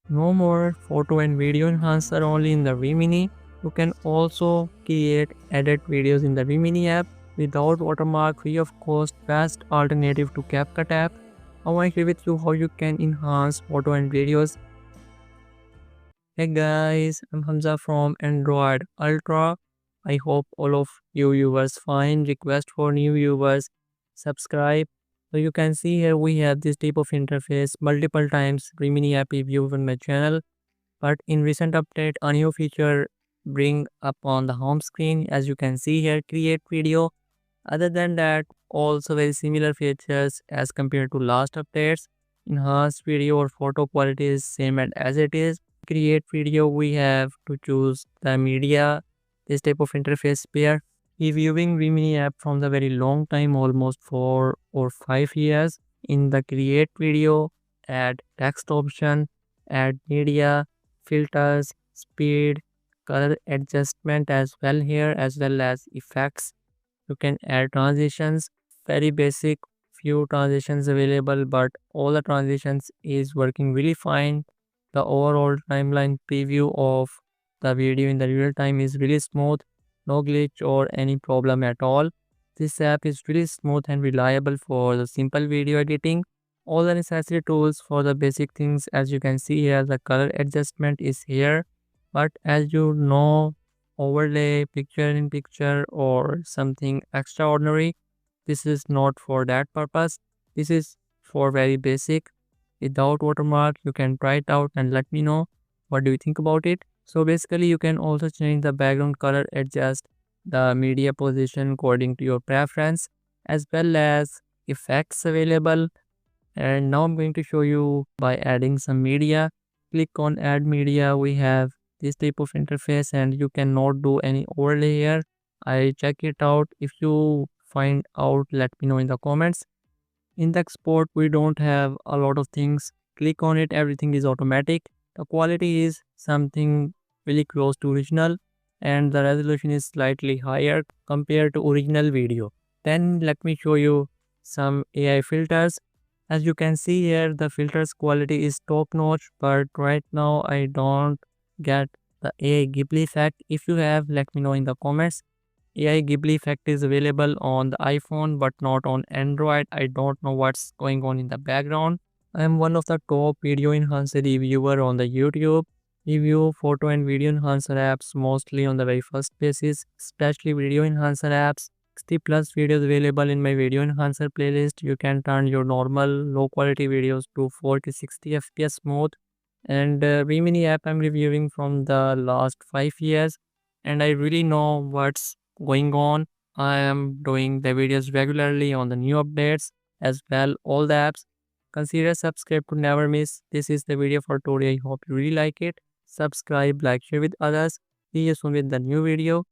No more photo and video enhancer only in the Remini. You can also create, edit videos in the Remini app without watermark, free of cost, best alternative to CapCut app. I want to share with you how you can enhance photo and videos. Hey guys, I'm Hamza from Android Ultra. I hope all of you viewers fine. Request for new viewers, subscribe. So you can see here we have this type of interface multiple times Remini app review on my channel. But in recent update, a new feature bring up on the home screen. As you can see here, create video. Other than that, also very similar features as compared to last updates. Enhanced video or photo quality is same as it is. Create video, we have to choose the media. This type of interface here. Reviewing Vimini app from the very long time, almost 4 or 5 years. In the create video, add text option, add media, filters, speed, color adjustment as well here, as well as effects. You can add transitions, very basic, few transitions available, but all the transitions is working really fine. The overall timeline preview of the video in the real time is really smooth, no glitch or any problem at all. This app is really smooth and reliable for the simple video editing. All the necessary tools for the basic things, as you can see here, the color adjustment is here. But as you know, overlay picture in picture or something extraordinary, this is not for that purpose. This is for very basic. Without watermark, you can try it out and let me know what do you think about it. So basically you can also change the background color, adjust the media position according to your preference, as well as effects available. And now I'm going to show you by adding some media. Click on add media. We have this type of interface and you cannot do any overlay here. I check it out. If you find out, let me know in the comments. In the export, we don't have a lot of things. Click on it, everything is automatic. The quality is something really close to original and the resolution is slightly higher compared to original video. Then let me show you some AI filters. As you can see here, the filters quality is top notch, but right now I don't get the AI Ghibli effect. If you have, let me know in the comments. AI Ghibli effect is available on the iPhone but not on Android. I don't know what's going on in the background. I am one of the top video enhancer reviewer on the YouTube. Review photo and video enhancer apps mostly on the very first basis, especially video enhancer apps. 60 plus videos available in my video enhancer playlist. You can turn your normal low quality videos to 4 to 60 fps smooth. And Remini app I'm reviewing from the last 5 years and I really know what's going on. I am doing the videos regularly on the new updates as well, all the apps. Consider subscribe to never miss. This is the video for today. I hope you really like it. Subscribe, like, share with others. See you soon with the new video.